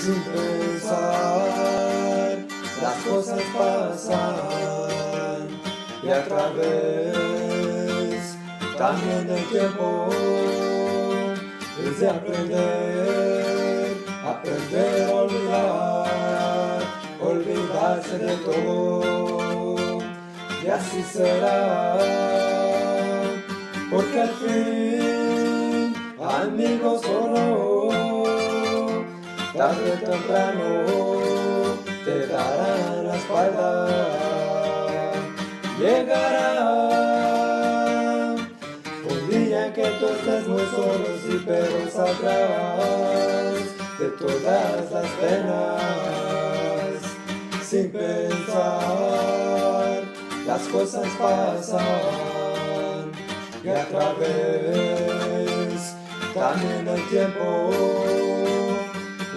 sin pensar, las cosas pasan y a través también del tiempo es de aprender a olvidar, olvidarse de todo, y así será, porque al fin, amigos o no, tarde o temprano te darán la espalda. Llegará un día en que tú estés muy solo, sí, pero saldrás de todas las penas. Sin pensar, las cosas pasan y a través también el tiempo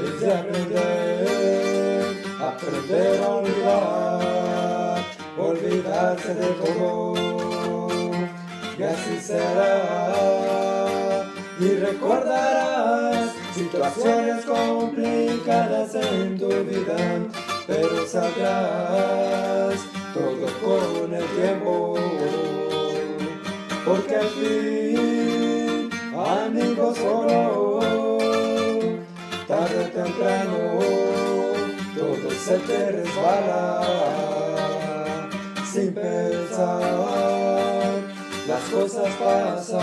es de aprender a olvidar, olvidarse de todo, y así será. Y recordarás situaciones complicadas en tu vida, pero saldrás todo con el tiempo, porque al fin, amigos solo, tarde o temprano todo se te resbala. Sin pensar, las cosas pasan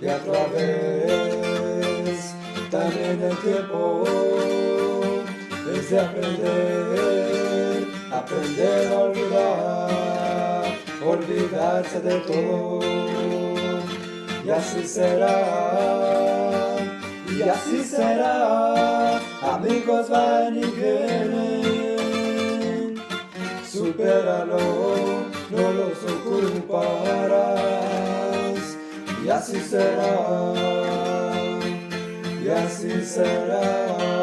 y a través también el tiempo es de aprender a olvidar, olvidarse de todo, y así será, y así será. Amigos van y vienen, supéralo, no los ocuparás, y así será, y así será.